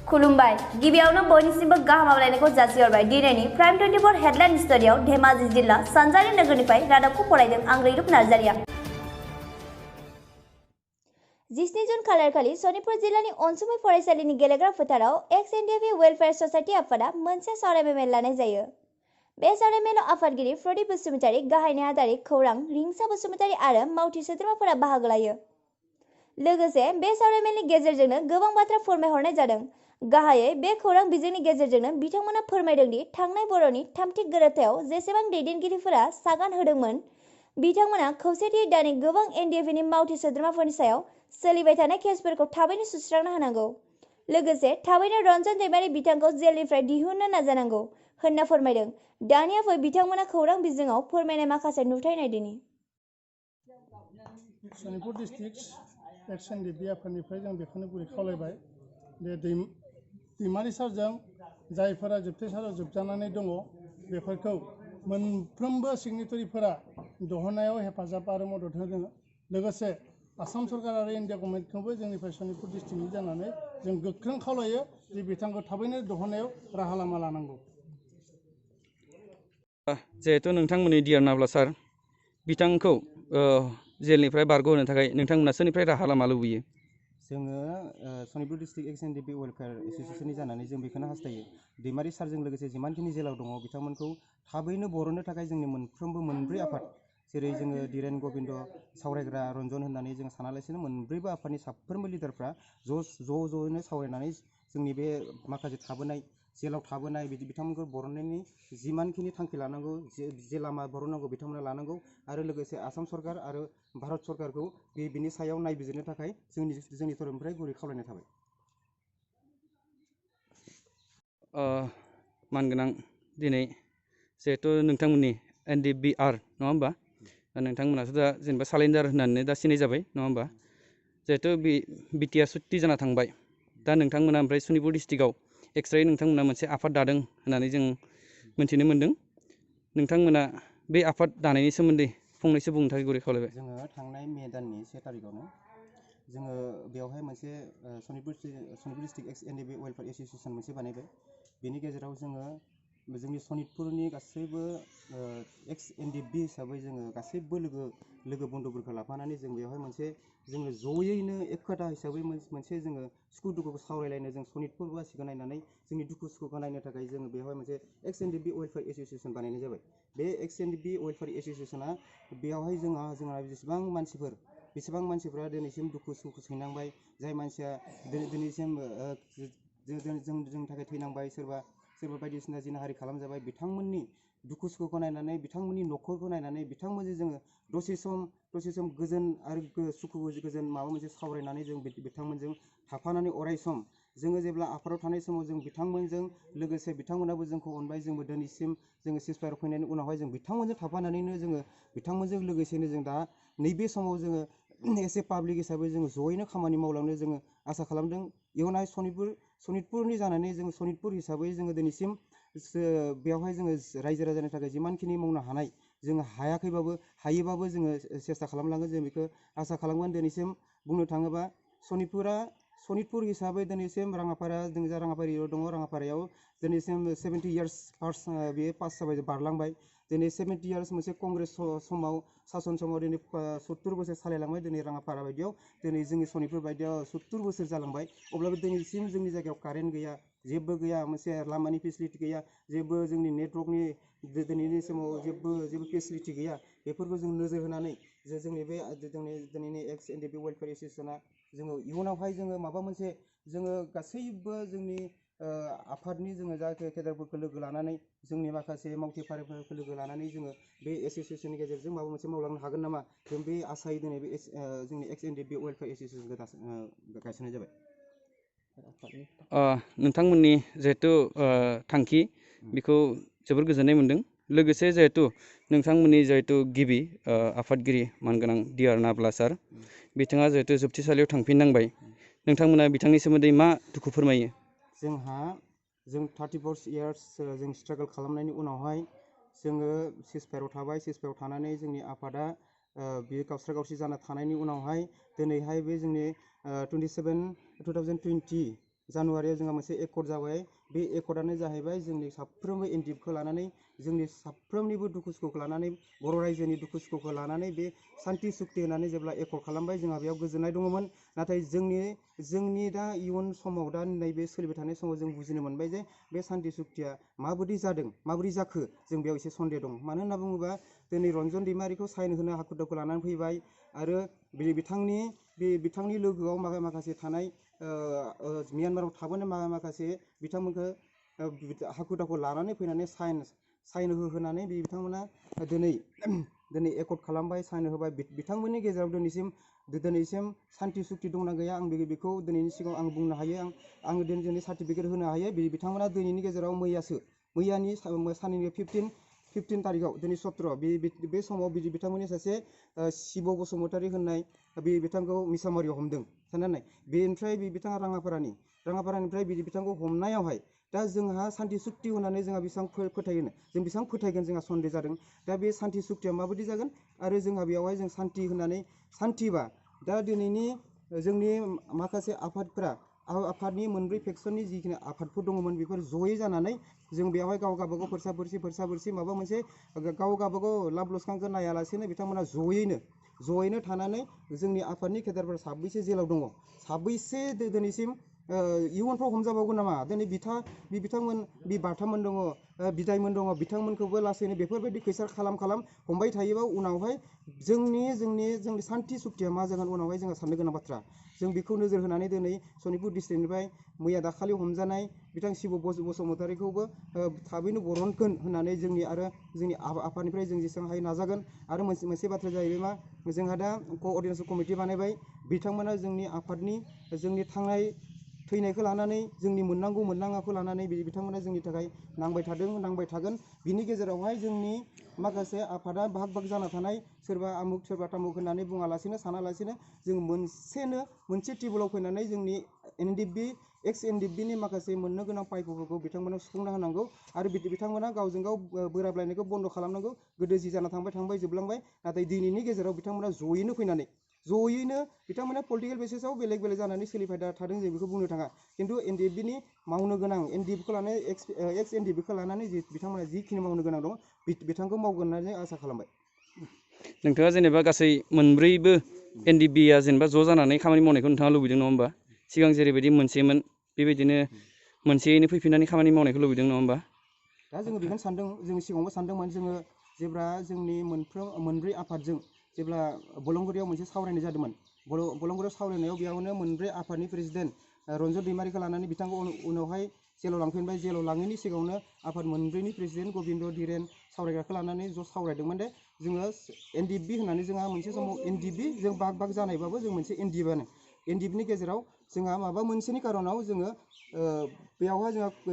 खुलुमबाय गिबियावनो बयनिसिमबो गाहाम हामलायनायखौ जासिहरबाय दिनैनि प्राइम 24 हेडलाइन स्टुडियाव धेमाजि जिल्ला सानजारि नोगोरनिफ्राय रादाबखौ फरायदों आं रैरुप नार्जारिया 17 जुन खालारखालि सनितपुर जिल्लानि अनसुमै फरायसालिनि गेलेग्रा फोथाराव एक्स-एनडिएफि वेलफेयार ससाइटि आफादा मोनसे सावरायमेल मेल लानाय जायो। बे सावरायमेलाव आफादगिरि प्रदीप बसुमतारी, गाहाय नेहाथारि खौरां रिंसा बसुमतारी आरो मावथि सोद्रोमाफोरा बाहागो लायो। लोगोसे बे सावरायमेलनि गेजेरजोंनो गोबां बाथ्रा फोरमायहरनाय जादों। गाहायै बे खौरां बिजोंनि गेजेरजोंनो बिथांमोना फोरमायदों दि थांनाय बर'नि थामथि गोरोबथायाव जेसेबां दैदेनगिरिफोरा सागान होदोंमोन बिथांमोना खौसेथि दानि गोबां एनडिएफनि मावथि सोद्रोमाफोरनि सायाव सोलिबाय थानाय केसफोरखौ थाबैनो सुस्रांना होनांगौ। लोगोसे थाबैनो रन्जन दैमारि बिथांखौ जेलनिफ्राय दिहुननो नाजानांगौ होनना फोरमायदों। दानिया फै बिथांमोना खौरां बिजोङाव फोरमायनाय माखासे नुथाय नायदिनि। सनितपुर डिस्ट्रिक्ट एक्स-एनडिएफि आफादनिफ्राय जों बेखौनो गुरै खावलायबाय दे दैमारि सारजों जायफोरा जोबथेसालियाव जोबजानानै दङ बेफोरखौ मोनफ्रोमबो सिगनेटारिफोरा दिहुननायाव हेफाजाब आरो मदद होदों। लोगोसे आसाम सरकार आरो इन्डिया गभर्नमेन्टखौबो जोंनिफ्राय सनितपुर डिस्ट्रिक्टनि जानानै जों गोख्रों खावलायो जे बिथांखौ थाबैनो दिहुननायाव राहा लामा लानांगौ। जिहेतु नोंथांमोननि डियार नाब्ला सार बिथांखौ जेलनिफ्राय बारग'होनो थाखाय नोंथांमोना सोरनिफ्राय राहा लामा लुबैयो? जोङो सनितपुर डिस्ट्रिक्ट एक्स-एनडिएफि वेलफेयार एस'सिएशननि जानानै जों बेखौनो हास्थायो दैमारि सारजों लोगोसे जिमानखिनि जेलाव दङ बिथांमोनखौ थाबैनो बरननो थाखाय जोंनि मोनब्रै आफाद जेरै जोङो धीरेन गबिन्द सावरायग्रा रन्जन होननानै जों सानालासिनो मोनब्रैबो आफादनि साफ्रोमबो लिडारफ्रा ज'यैनो सावरायनानै जोंनि बे माखासे थाबोनाय जेलाव थाबोनाय बिथांमोनखौ बरननायनि जिमानखिनि थांखि लानांगौ जे लामा बरननांगौ बिथांमोना लानांगौ आरो लोगोसे आसाम सरकार आरो भारत सरकारखौ बिनि सायाव नायबिजिरनो थाखाय जोंनि तरफनिफ्राय गुरै खावलायनाय थाबाय। मानगोनां दिनै जिहेथु नोंथांमोननि एनडिएफबि नङा होमबा नोंथांमोनाथ' दा जेनेबा सालेन्डार होननानै दा सिनाय जाबाय नङा होमबा जिहेथु बिटिआ सुक्ति जाना थांबाय दा नोंथांमोना ओमफ्राय सनितपुर डिस्ट्रिक्टआव एक्सट्रायै नोंथांमोना मोनसे आफाद दादों होननानै जों मिथिनो मोन्दों। नोंथांमोना बे आफाद दानायनि सोमोन्दै फंनैसो बुंनो थाखाय गुरै खावलायबाय। जोङो थांनाय मे दाननि 1 तारिखआवनो जोङो बेवहाय मोनसे सनितपुर डिस्ट्रिक्ट एक्स-एनडिएफि वेलफेयार एस'सिएशन मोनसे बानायबाय। बेनि गेजेराव जोङो जोंनि सनितपुरनि गासैबो एक्स-एनडिएफबि हिसाबै जोङो गासैबो लोगो बन्धुफोरखौ लाफानानै जों बेवहाय मोनसे जोङो ज'यैनो एकता हिसाबै मोनसे जोङो सुखु दुखुखौ सावरायलायनो जों सनितपुरबासिखौ नायनानै जोंनि दुखु सुखुखौ नायनो थाखाय जोङो बेवहाय मोनसे एक्स-एनडिएफबि वेलफेयार एस'सिएशन बानायनाय जाबाय। बे एक्स-एनडिएफबि वेलफेयार एस'सिएशना बेवहाय जोंहा बेसेबां मानसिफोरा दिनैसिम दुखु सुखु सैनांबाय जाय मानसिया दिनैसिम जोंनि थाखाय थैनांबाय सोरबा बायदिसिना जिनाहारि खालामजाबाय बिथांमोननि दुखु सुखुखौ नायनानै बिथांमोननि न'खरखौ नायनानै बिथांमोनजों जोङो दसे सम गोजोन आरो सुखु गोजोन माबा मोनसे सावरायनानै जों बिथांमोनजों थाफानानै अराय सम जोङो जेब्ला आफादाव थानाय समाव जों बिथांमोनजों लोगोसे बिथांमोनाबो जोंखौ अनबाय जोंबो दिनैसिम जोङो सिजफायार फैनायनि उनावहाय जों बिथांमोनजों थाफानानैनो जोङो बिथांमोनजों लोगोसेनो जों दा नैबे समाव जोङो एसे पाब्लिक हिसाबै जोङो ज'यैनो खामानि मावलांनो जोङो आसा खालामदों। इयुनाव सनितपुरनि जानानै जोङो सनितपुर हिसाबै जोङो दिनैसिम बेवहाय जोङो रायजो राजानि थाखाय जिमानखिनि मावनो हानाय जोङो हायोबाबो जोङो सेस्था खालामलांगोन जों बेखौ आसा खालामगोन। दिनैसिम बुंनो थाङोबा सनितपुर हिसाबै दिनैसिम जों जा राङापारियाव दङ राङापारायाव दिनैसिम 70 इयार्स बेयो पास जाबाय बारलांबाय। दिनै 70 इयार्स मोनसे कंग्रेस सासन समाव दिनै 70 बोसोर सालायलांबाय। दिनै राङापारा बायदियाव दिनै जोंनि सनितपुर बायदियाव 70 बोसोर जालांबाय। अब्लाबो दिनैसिम जोंनि जायगायाव कारेन्ट गैया, जेबो गैया, मोनसे लामानि फेसिलिटि गैया, जेबो जोंनि नेटवर्कनि दिनैनि समाव जेबो फेसिलिटि गैया। बेफोरखौ जों नोजोर होनानै जे जोंनि बे दिनैनि एक्स-एनडिएफबि वेलफेयार एस'सिएशना जोङो इयुनावहाय जोङो माबा मोनसे जोङो गासैबो जोंनि आफादनि जोङो जा केडारफोरखौ लोगो लानानै जोंनि माखासे मावथि फारिफोरखौ लोगो लानानै जोङो बे एस'सिएशननि गेजेरजों माबा मोनसे मावलांनो हागोन नामा जों बे आसायै दिनै बे जोंनि एक्स-एनडिएफबि वेलफेयार एस'सिएशनखौ गायसननाय जाबाय। नोंथांमोननि जिहेथु थांखि बेखौ जोबोर गोजोननाय मोन्दों। लोगोसे जिहेथु नोंथांमोननि जिहेथु गिबि आफादगिरि मानगोनां डिआर नाब्ला सार बिथाङा जिहेथु जोबथेसालियाव थांफिननांबाय नोंथांमोना बिथांनि सोमोन्दै मा दुखु फोरमायो? जों 34 इयार्स जों स्ट्रागल खालामनायनि उनावहाय जोङो सिजफायाराव थाबाय। सिजफायाराव थानानै जोंनि आफादा बेयो गावस्रा-गावस्रि जाना थानायनि उनावहाय दिनैहाय बे जोंनि 2020 जानुवारियाव जोंहा मोनसे एकर्ड जाबाय। बे एकर्डआनो जाहैबाय जोंनि साफ्रोमबो एनडिएफखौ लानानै, जोंनि साफ्रोमनिबो दुखु सुखुखौ लानानै, बर' रायजोनि दुखु सुखुखौ लानानै बे सान्थि सुक्ति होननानै जेब्ला एकर्ड खालामबाय, जोंहा बेयाव गोजोननाय दङमोन। नाथाय जोंनि दा इयुन समाव, दा नैबे सोलिबाय थानाय समाव जों बुजिनो मोनबाय जे बे सान्थि सुक्तिया माबायदि जादों, माबोरै जाखो, जों बेयाव एसे सन्देह दं। मानो होनना बुङोबा दिनै रन्जन दैमारिखौ साइन होनो हाखु दाखु लानानै फैबाय आरो बिथांनि लोगोआव माखासे थानाय म्यानमाराव थाबोनाय माखासे बिथांमोनखौ हाखु दाखु लानानै फैनानै साइन होहोनानै बिथांमोना दिनै एकर्ड खालामबाय, साइन होबाय। बिथांमोननि गेजेराव दिनैसिम सान्थि सुक्ति दंना गैया, आं बेखौ दिनैनि सिगाङाव आं बुंनो हायो। आङो दिनै सार्टिफिकेट होनो हायो। बिथांमोना दिनैनि गेजेराव मैयानि साननि 15 तारिखआव, दिनै 17 बे समाव बिथांमोननि सासे शिब बसुमतारी होननाय बिथांखौ मिसामारियाव हमदों। साननानै बेनिफ्राय बिथाङा राङापारानिफ्राय बिथांखौ हमनायावहाय दा जोंहा सान्थि सुक्ति होननानै जोंहा बेसेबां फोथायोनो, जों बेसेबां फोथायगोन, जोंहा सन्देह जादों। दा बे सान्थि सुक्तिया माबायदि जागोन आरो जोंहा बेयावहाय जों सान्थि होननानै सान्थिबा दा दिनैनि जोंनि माखासे आफादनि मोनब्रै फेक्सननि जिखिनि आफादफोर दङमोन, बेफोर जयै जानानै जों बेवहाय गाव गावबागाव फोरसा फोरसि माबा मोनसे गाव गावबागाव लाब लसखानखौ नायालासेनो बिथांमोना जयैनो थानानै जोंनि आफादनि केडारफोरा साबैसे जेलाव दङ, साबैसे दिनैसिम इयुनफ्राव हमजाबावगोन नामा? दिनै बिथांमोन बाथामोन दङ, बिदायमोन दङ, बिथांमोनखौबो लासैनो बेफोरबायदि खैसार खालाम हमबाय थायोबा उनावहाय जोंनि सान्थि सुक्तिया मा जागोन, उनावहाय जोंहा साननो गोनां बाथ्रा। जों बेखौ नोजोर होनानै दिनै सनितपुर डिस्ट्रिक्टनिफ्राय मैया दाखालि हमजानाय बिथां शिब बसुमतारीखौबो थाबैनो बरनगोन होननानै जोंनि आफादनिफ्राय जों जेसेबां हायो नाजागोन। आरो मोनसे बाथ्रा जाहैबाय मा, जोंहा दा क'अर्डिनेसन कमिटि बानायबाय। बिथांमोना जोंनि आफादनि जोंनि थांनाय थैनायखौ लानानै, जोंनि मोननांगौ मोननाङाखौ लानानै बिथांमोना जोंनि थाखाय नांबाय थागोन। बिनि गेजेरावहाय जोंनि माखासे आफादा भाग जाना थानाय, सोरबा आमुक सोरबा तामुक होननानै बुङालासिनो सानालासिनो जों मोनसे टेबोलाव फैनानै जोंनि एक्स एनडिएफबिनि माखासे मोननो गोनां पाइफोरखौ बिथांमोना सुफुंना होनांगौ आरो बिथांमोना गावजों गाव बोराबलायनायखौ बन्द' खालामनांगौ। गोदो जि जाना थांबाय जोबलांबाय। नाथाय दिनैनि गेजेराव बिथांमोना जयैनो फैनानै बिथांमोना पलिटिकेल बेसिसाव बेलेग जानानै सोलिबाय थादों, जों बेखौ बुंनो थाङा। खिन्थु एनडिएफबिनि मावनो गोनां, एनडिएफखौ लानानै एक्स एनडिएफबिखौ लानानै बिथांमोना जिखिनि मावनो गोनां दङ, बिथांखौ मावगोन होननानै आसा खालामबाय। नोंथाङा जेनेबा गासै मोनब्रैबो एनडिएफबिआ जेनेबा ज' जानानै खामानि मावनायखौ नोंथाङा लुबैदों नङा होमबा? सिगां जेरैबायदि मोनसेमोन, बेबायदिनो मोनसेयैनो फैफिननानै खामानि मावनायखौ लुबैदों नङा होमबा? दा जोङो बेखौनो सानदों, जों सिगाङावबो सानदोंमोन। जोङो जेब्ला जोंनि मोनब्रै आफादजों जेब्ला बलंगुरियाव मोनसे सावरायनाय जादोंमोन, बलंगुरियाव सावरायनायाव बेयावनो मोनब्रै आफादनि प्रेसिडेन्ट रन्जन दैमारिखौ लानानै बिथांखौ उनावहाय जेलाव लांफिनबाय। जेलाव लाङैनि सिगाङावनो आफाद मोनब्रैनि प्रेसिडेन्ट गबिन्द धीरेन सावरायग्राखौ लानानै ज' सावरायदोंमोन दे जोङो एनडिएफबि होननानै, जोंहा मोनसे समाव एनडिएफबि जों भाग जानायबाबो जों मोनसे एनडिएफनि गेजेराव जोंहा माबा मोनसेनि कारनाव जोङो बेयावहाय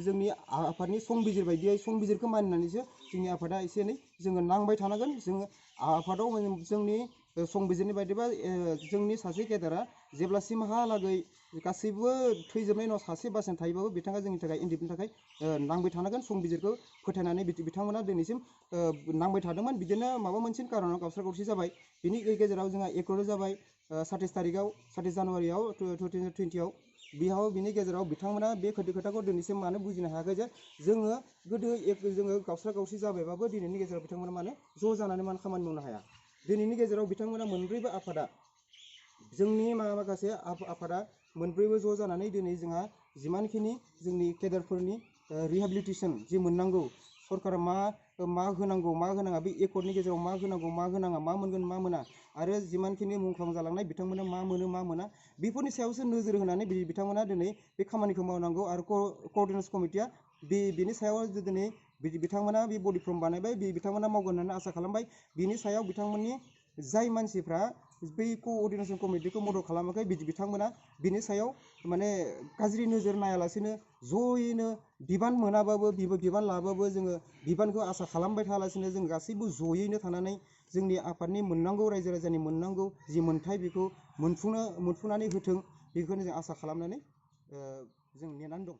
जोंनि आफादनि संबिजिर बायदियै संबिजिरखौ मानिनानैसो जोंनि आफादा एसे एनै जोङो नांबाय थानांगोन। जोङो आफादाव जोंनि संबिजिरनि बायदिबा जोंनि सासे केडारा जेब्लासिमहालागै गासैबो थैजोबनाय उनाव सासे बासिन थायोबाबो बिथाङा जोंनि थाखाय एनडिएफनि थाखाय नांबाय थानांगोन। संबिजिरखौ फोथायनानै बिथांमोना दिनैसिम नांबाय थादोंमोन। बिदिनो माबा मोनसेनि कारनाव गावस्रा गावस्रि जाबाय। बिनि गेजेराव जोंहा एकर्ड जाबाय 27 जानुवारियाव 2020आव। बिनि गेजेराव बिथांमोना बे खोथाखौ दिनैसिम मानो बुजिनो हायाखै जे जोङो गावस्रा गावस्रि जाबायबाबो दिनैनि गेजेराव बिथांमोना मानो ज' जानानै मानो खामानि मावनो हाया। दिनैनि गेजेराव बिथांमोना मोनब्रैबो आफादा, जोंनि माखासे आफादा मोनब्रैबो ज' जानानै दिनै जोंहा जिमानखिनि जोंनि केडारफोरनि रिहेबिलिटेसन जि मोननांगौ, सरकारा मा होनांगौ मा होनाङा, बे एकर्डनि गेजेराव मा होनांगौ मा होनाङा, मा मोनगोन मा मोना, आरो जिमानखिनि मुंख्लं जालांनाय बिथांमोना मा मोनो मा मोना, बेफोरनि सायावसो नोजोर होनानै बिथांमोना दिनै बे खामानिखौ मावनांगौ। आरो क'अर्डिनेसन कमिटिया बेनि सायाव दिनै बिथांमोना बे बडि फर्म बानायबाय, बिथांमोना मावगोन होननानै आसा खालामबाय। बिनि सायाव बिथांमोननि जाय मानसिफ्रा बै क'अर्डिनेसन कमिटिखौ मदद खालामाखै, बिथांमोना बिनि सायाव माने गाज्रि नोजोर नायालासेनो जयैनो बिबान मोनाबाबो बिबान लाबाबो जोङो बिबानखौ आसा खालामबाय थायालासिनो जों गासैबो जयैनो थानानै जोंनि आफादनि मोननांगौ, रायजो राजानि मोननांगौ जि मोन्थाय बेखौ मोनफुंनानै होथों, बेखौनो जों आसा खालामनानै जों नेनानै दं।